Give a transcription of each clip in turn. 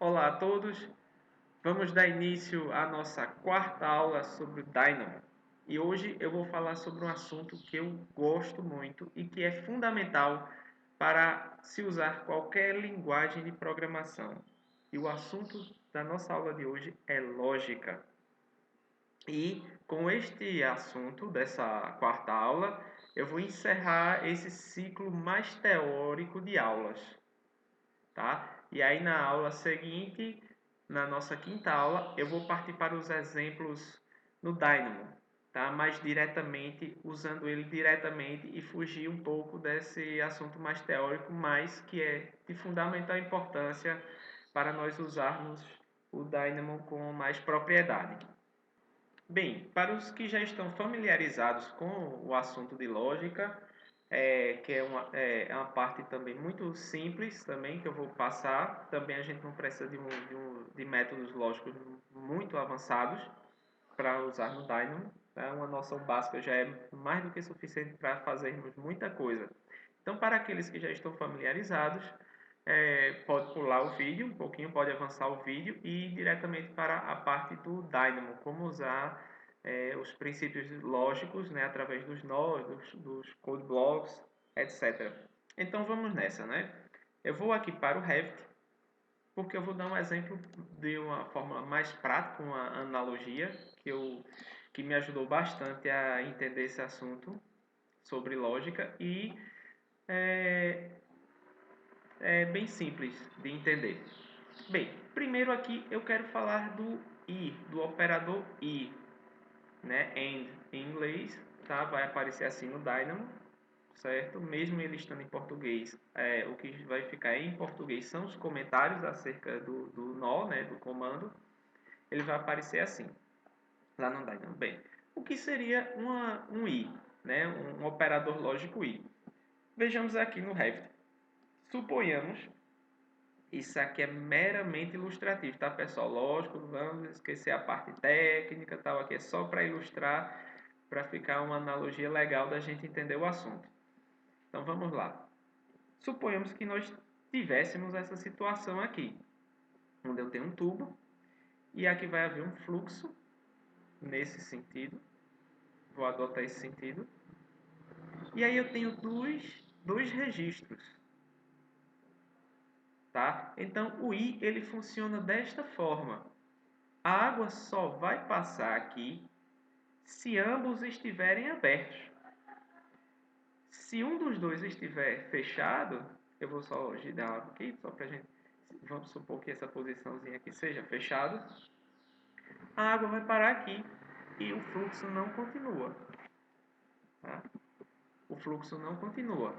Olá a todos, vamos dar início à nossa quarta aula sobre o Dynamo. E hoje eu vou falar sobre um assunto que eu gosto muito e que é fundamental para se usar qualquer linguagem de programação. E o assunto da nossa aula de hoje é lógica. E com este assunto dessa quarta aula, eu vou encerrar esse ciclo mais teórico de aulas, tá? E aí na aula seguinte, na nossa quinta aula, eu vou partir para os exemplos no Dynamo, tá? Mais diretamente, usando ele diretamente e fugir um pouco desse assunto mais teórico, mas que é de fundamental importância para nós usarmos o Dynamo com mais propriedade. Bem, para os que já estão familiarizados com o assunto de lógica, que é uma parte também muito simples também que eu vou passar. Também a gente não precisa de métodos lógicos muito avançados para usar no Dynamo. Tá? Uma noção básica já é mais do que suficiente para fazermos muita coisa. Então, para aqueles que já estão familiarizados, pode pular o vídeo um pouquinho, pode avançar o vídeo e ir diretamente para a parte do Dynamo, como usar os princípios lógicos, né, através dos nós, dos code blocks, etc. Então vamos nessa, né? Eu vou aqui para o Revit, porque eu vou dar um exemplo de uma forma mais prática, uma analogia que me ajudou bastante a entender esse assunto sobre lógica e é, é bem simples de entender. Bem, primeiro aqui eu quero falar do I, do operador I, né? AND em inglês, tá? Vai aparecer assim no Dynamo, certo? Mesmo ele estando em português, o que vai ficar em português são os comentários acerca do nó, né? Do comando. Ele vai aparecer assim, lá no Dynamo. Bem, o que seria um I, né? Um operador lógico I. Vejamos aqui no Revit. Suponhamos, isso aqui é meramente ilustrativo, tá, pessoal? Lógico, vamos esquecer a parte técnica, tal. Aqui é só para ilustrar, para ficar uma analogia legal da gente entender o assunto. Então vamos lá. Suponhamos que nós tivéssemos essa situação aqui, onde eu tenho um tubo e aqui vai haver um fluxo nesse sentido. Vou adotar esse sentido. E aí eu tenho dois registros, tá? Então o I ele funciona desta forma. A água só vai passar aqui se ambos estiverem abertos. Se um dos dois estiver fechado, eu vou só girar aqui, só para a gente. Vamos supor que essa posiçãozinha aqui seja fechada. A água vai parar aqui e o fluxo não continua. Tá? O fluxo não continua.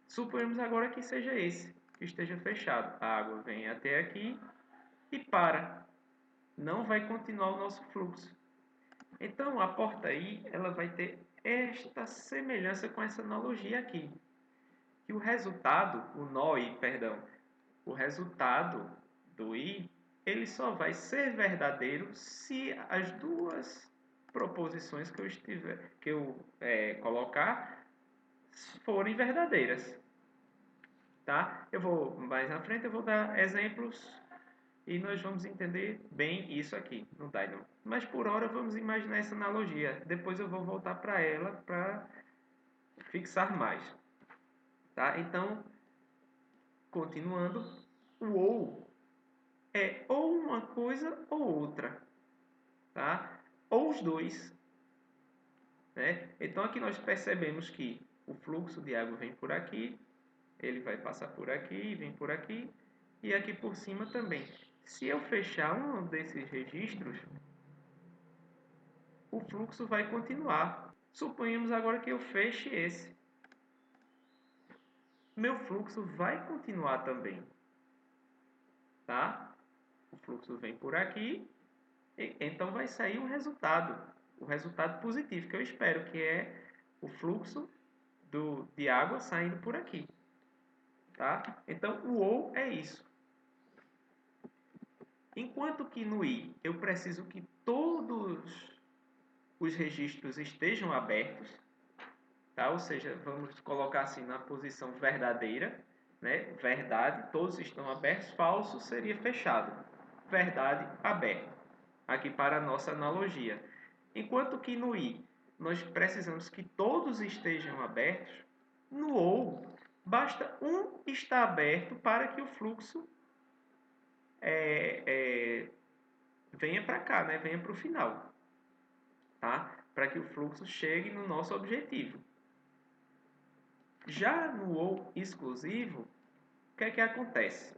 Suponhamos agora que seja esse, que esteja fechado. A água vem até aqui e para. Não vai continuar o nosso fluxo. Então, a porta I ela vai ter esta semelhança com essa analogia aqui. Que o resultado, o nó I, perdão, o resultado do I, ele só vai ser verdadeiro se as duas proposições que eu colocar forem verdadeiras. Tá? Eu vou mais na frente, eu vou dar exemplos e nós vamos entender bem isso aqui no Dynamo. Mas por hora vamos imaginar essa analogia. Depois eu vou voltar para ela para fixar mais. Tá? Então, continuando, o ou é ou uma coisa ou outra. Tá? Ou os dois. Né? Então aqui nós percebemos que o fluxo de água vem por aqui, ele vai passar por aqui, vem por aqui e aqui por cima também. Se eu fechar um desses registros, o fluxo vai continuar. Suponhamos agora que eu feche esse. Meu fluxo vai continuar também. Tá? O fluxo vem por aqui, então vai sair o resultado positivo que eu espero, que é o fluxo de água saindo por aqui. Tá? Então, o ou é isso. Enquanto que no i eu preciso que todos os registros estejam abertos, tá? Ou seja, vamos colocar assim na posição verdadeira. né? Verdade, todos estão abertos. Falso seria fechado. Verdade, aberto. Aqui para a nossa analogia. Enquanto que no i nós precisamos que todos estejam abertos, no ou basta um estar aberto para que o fluxo venha para cá, né? Venha para o final, tá? Para que o fluxo chegue no nosso objetivo. Já no ou exclusivo, o que é que acontece?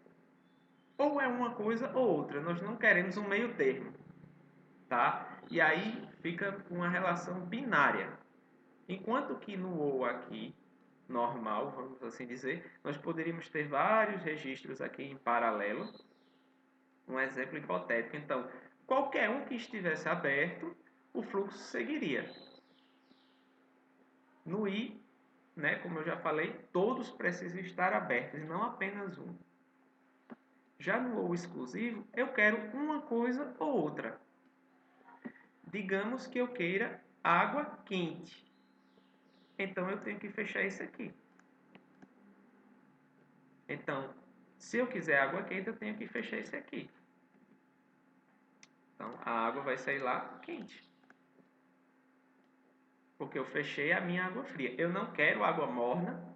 Ou é uma coisa ou outra, nós não queremos um meio termo, tá? E aí fica uma relação binária. Enquanto que no ou aqui, normal, vamos assim dizer, nós poderíamos ter vários registros aqui em paralelo. Um exemplo hipotético. Então, qualquer um que estivesse aberto, o fluxo seguiria. No i, né, como eu já falei, todos precisam estar abertos, e não apenas um. Já no ou exclusivo, eu quero uma coisa ou outra. Digamos que eu queira água quente. Então, eu tenho que fechar isso aqui. Então, se eu quiser água quente, eu tenho que fechar esse aqui. Então, a água vai sair lá quente. Porque eu fechei a minha água fria. Eu não quero água morna,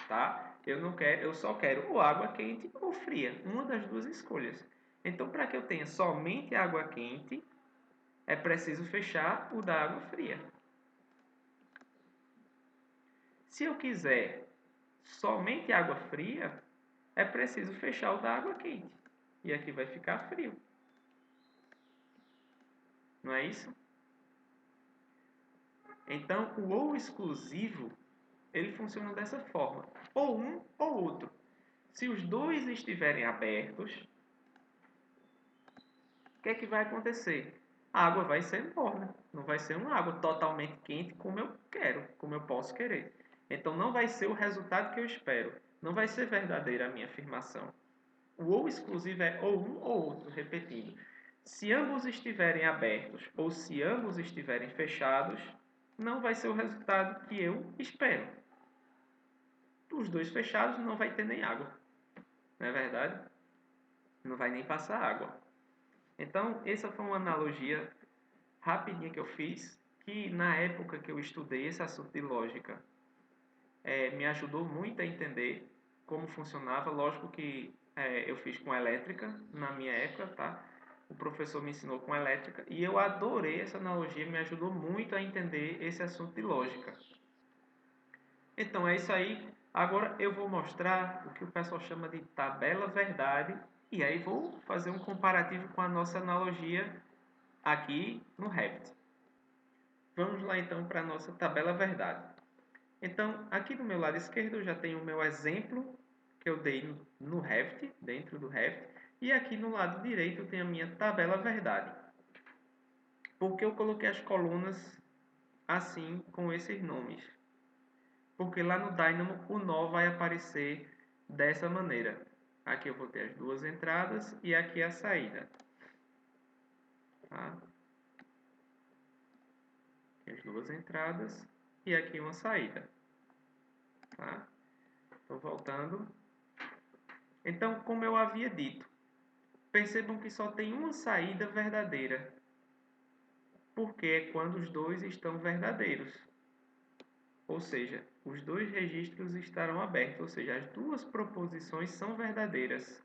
tá? Eu só quero ou água quente ou fria. Uma das duas escolhas. Então, para que eu tenha somente água quente, é preciso fechar o da água fria. Se eu quiser somente água fria, é preciso fechar o da água quente. E aqui vai ficar frio. Não é isso? Então, o ou exclusivo, ele funciona dessa forma. Ou um ou outro. Se os dois estiverem abertos, o que é que vai acontecer? A água vai ser morna. Não vai ser uma água totalmente quente como eu quero, como eu posso querer. Então, não vai ser o resultado que eu espero. Não vai ser verdadeira a minha afirmação. O ou exclusivo é ou um ou outro, repetindo. Se ambos estiverem abertos ou se ambos estiverem fechados, não vai ser o resultado que eu espero. Os dois fechados não vai ter nem água. Não é verdade? Não vai nem passar água. Então, essa foi uma analogia rapidinha que eu fiz, que na época que eu estudei esse assunto de lógica, me ajudou muito a entender como funcionava. Lógico que eu fiz com elétrica na minha época, tá? O professor me ensinou com elétrica e eu adorei essa analogia, me ajudou muito a entender esse assunto de lógica. Então é isso aí. Agora eu vou mostrar o que o pessoal chama de tabela verdade e aí vou fazer um comparativo com a nossa analogia aqui no Revit. Vamos lá então para a nossa tabela verdade. Então, aqui do meu lado esquerdo eu já tenho o meu exemplo que eu dei no Revit, dentro do Revit, e aqui no lado direito eu tenho a minha tabela verdade. Por que eu coloquei as colunas assim, com esses nomes? Porque lá no Dynamo o nó vai aparecer dessa maneira. Aqui eu vou ter as duas entradas e aqui a saída. Tá? Aqui as duas entradas e aqui uma saída. Tá? Estou voltando. Então, como eu havia dito, percebam que só tem uma saída verdadeira, porque é quando os dois estão verdadeiros. Ou seja, os dois registros estarão abertos, ou seja, as duas proposições são verdadeiras.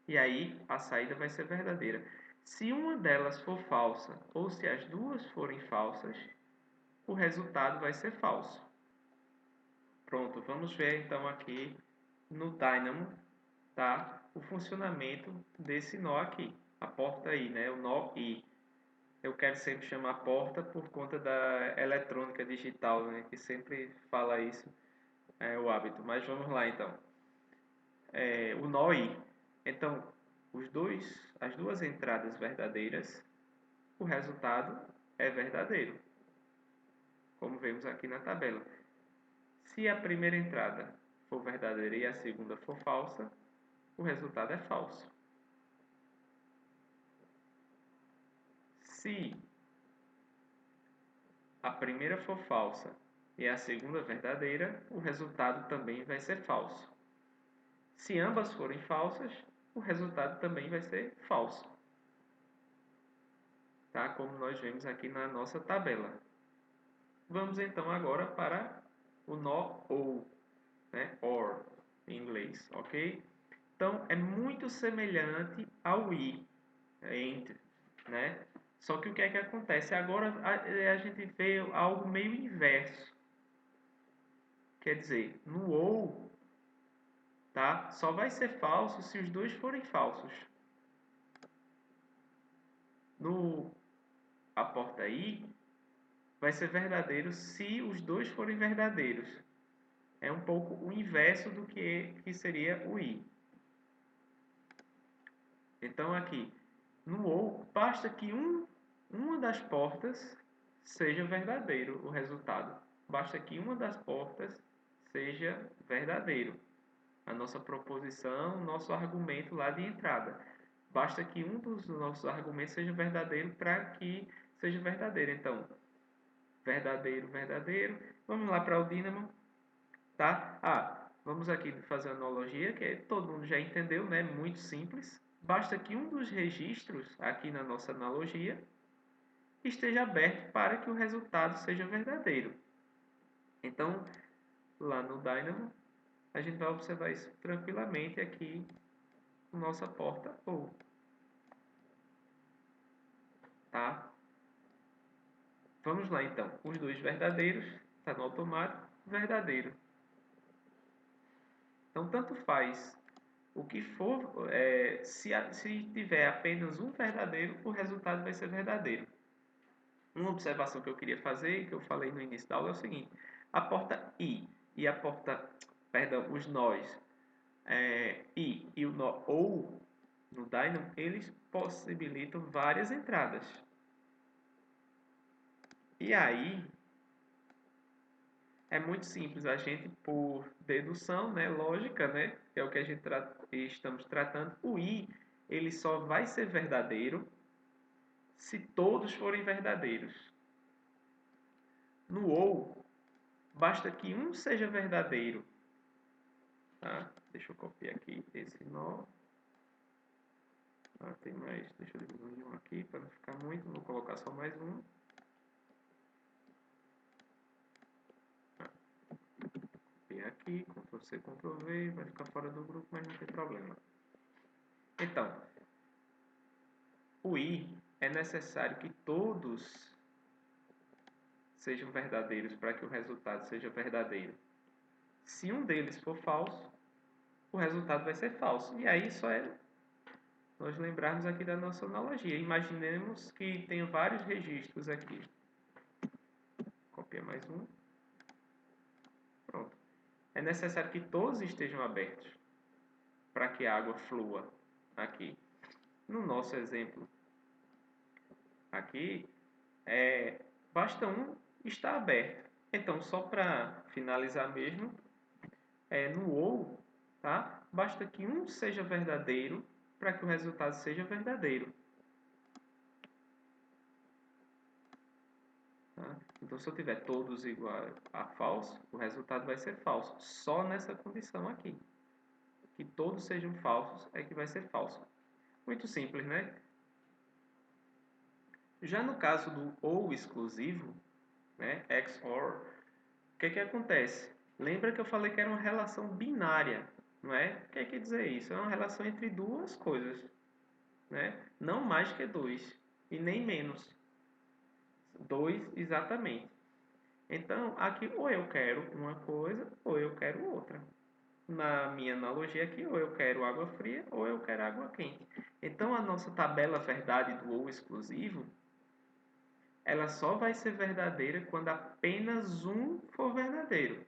E aí a saída vai ser verdadeira. Se uma delas for falsa, ou se as duas forem falsas, o resultado vai ser falso. Pronto, vamos ver então aqui no Dynamo, tá? O funcionamento desse nó aqui, a porta I, né? O nó I. Eu quero sempre chamar porta por conta da eletrônica digital, né? Que sempre fala isso, é o hábito. Mas vamos lá então. O nó I. Então, as duas entradas verdadeiras, o resultado é verdadeiro, como vemos aqui na tabela. Se a primeira entrada for verdadeira e a segunda for falsa, o resultado é falso. Se a primeira for falsa e a segunda verdadeira, o resultado também vai ser falso. Se ambas forem falsas, o resultado também vai ser falso, tá? Como nós vemos aqui na nossa tabela. Vamos então agora para o nó ou, né? Or, em inglês, ok? Então, é muito semelhante ao i, and, né? Só que o que é que acontece? Agora a gente vê algo meio inverso. Quer dizer, no ou, tá? Só vai ser falso se os dois forem falsos. No a porta i, vai ser verdadeiro se os dois forem verdadeiros. É um pouco o inverso do que seria o i. Então aqui, no ou, basta que uma das portas seja verdadeiro o resultado. Basta que uma das portas seja verdadeiro. A nossa proposição, nosso argumento lá de entrada. Basta que um dos nossos argumentos seja verdadeiro para que seja verdadeiro. Então, verdadeiro, verdadeiro. Vamos lá para o dínamo, tá? Vamos aqui fazer a analogia, que todo mundo já entendeu, né? Muito simples. Basta que um dos registros aqui na nossa analogia esteja aberto para que o resultado seja verdadeiro. Então, lá no Dynamo, a gente vai observar isso tranquilamente aqui na nossa porta ou, tá? Vamos lá então. Os dois verdadeiros, está no automático, verdadeiro. Então, tanto faz o que for, se tiver apenas um verdadeiro, o resultado vai ser verdadeiro. Uma observação que eu queria fazer, que eu falei no início da aula, é o seguinte: a porta I e a porta, perdão, os nós I e o nó ou no Dynamo, eles possibilitam várias entradas. E aí é muito simples, a gente por dedução, né, lógica, né, que é o que a gente estamos tratando, o I ele só vai ser verdadeiro se todos forem verdadeiros. No ou, basta que um seja verdadeiro. Tá? Deixa eu copiar aqui esse nó. Tem mais, deixa eu diminuir um aqui para não ficar muito, vou colocar só mais um. Copiar aqui, Ctrl+C, Ctrl+V, vai ficar fora do grupo, mas não tem problema. Então, o I é necessário que todos sejam verdadeiros para que o resultado seja verdadeiro. Se um deles for falso, o resultado vai ser falso. E aí só é nós lembrarmos aqui da nossa analogia. Imaginemos que tem vários registros aqui. Copia mais um. Pronto. É necessário que todos estejam abertos para que a água flua aqui. No nosso exemplo aqui, basta um estar aberto. Então, só para finalizar mesmo, no ou, tá? Basta que um seja verdadeiro para que o resultado seja verdadeiro. Tá? Então, se eu tiver todos igual a falso, o resultado vai ser falso. Só nessa condição aqui. Que todos sejam falsos é que vai ser falso. Muito simples, né? Já no caso do ou exclusivo, né, XOR, o que acontece? Lembra que eu falei que era uma relação binária, não é? O que quer dizer isso? É uma relação entre duas coisas, né? Não mais que dois e nem menos. Dois exatamente. Então, aqui ou eu quero uma coisa ou eu quero outra. Na minha analogia aqui, ou eu quero água fria ou eu quero água quente. Então, a nossa tabela verdade do ou exclusivo, ela só vai ser verdadeira quando apenas um for verdadeiro.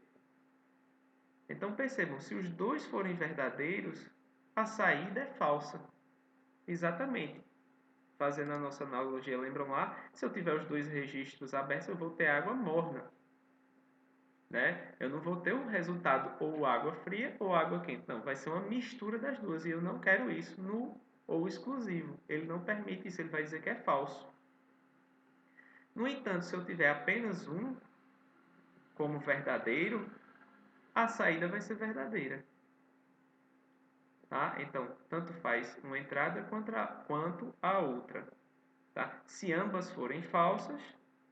Então percebam, se os dois forem verdadeiros, a saída é falsa. Exatamente. Fazendo a nossa analogia, lembram lá? Se eu tiver os dois registros abertos, eu vou ter água morna. Né? Eu não vou ter um resultado ou água fria ou água quente. Não, vai ser uma mistura das duas. E eu não quero isso no ou exclusivo. Ele não permite isso, ele vai dizer que é falso. No entanto, se eu tiver apenas um como verdadeiro, a saída vai ser verdadeira. tá? Então, tanto faz uma entrada quanto a outra, tá? Se ambas forem falsas,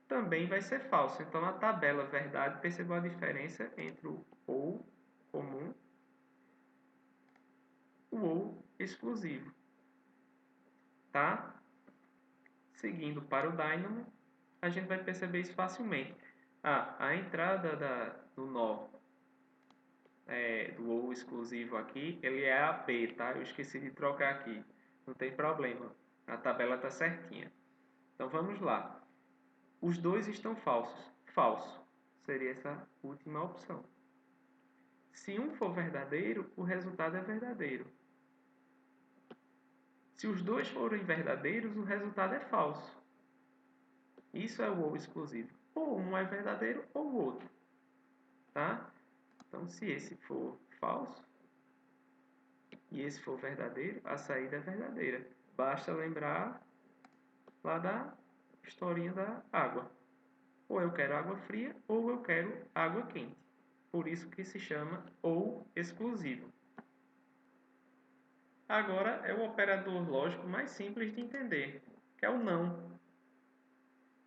também vai ser falso. Então, a tabela verdade, perceba a diferença entre o ou comum e o ou exclusivo, tá? Seguindo para o Dynamo, a gente vai perceber isso facilmente. A entrada do nó do ou exclusivo aqui, ele é a B, tá? Eu esqueci de trocar aqui. Não tem problema. A tabela está certinha. Então vamos lá. Os dois estão falsos. Falso seria essa última opção. Se um for verdadeiro, o resultado é verdadeiro. Se os dois forem verdadeiros, o resultado é falso. Isso é o ou exclusivo. Ou um é verdadeiro ou o outro. Tá? Então, se esse for falso e esse for verdadeiro, a saída é verdadeira. Basta lembrar lá da historinha da água. Ou eu quero água fria ou eu quero água quente. Por isso que se chama ou exclusivo. Agora é o operador lógico mais simples de entender, que é o não.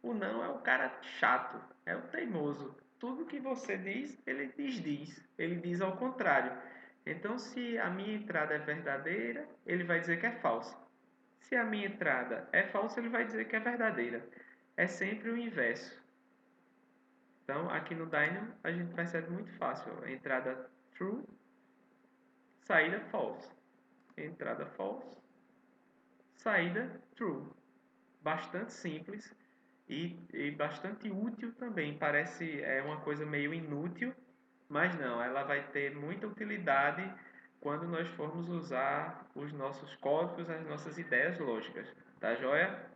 O não é o cara chato, é o teimoso. Tudo que você diz, ele desdiz. Ele diz ao contrário. Então, se a minha entrada é verdadeira, ele vai dizer que é falsa. Se a minha entrada é falsa, ele vai dizer que é verdadeira. É sempre o inverso. Então, aqui no Dynamo, a gente percebe muito fácil. Entrada true, saída false. Entrada false, saída true. Bastante simples e bastante útil também. Parece uma coisa meio inútil, mas não, ela vai ter muita utilidade quando nós formos usar os nossos códigos, as nossas ideias lógicas. Tá joia?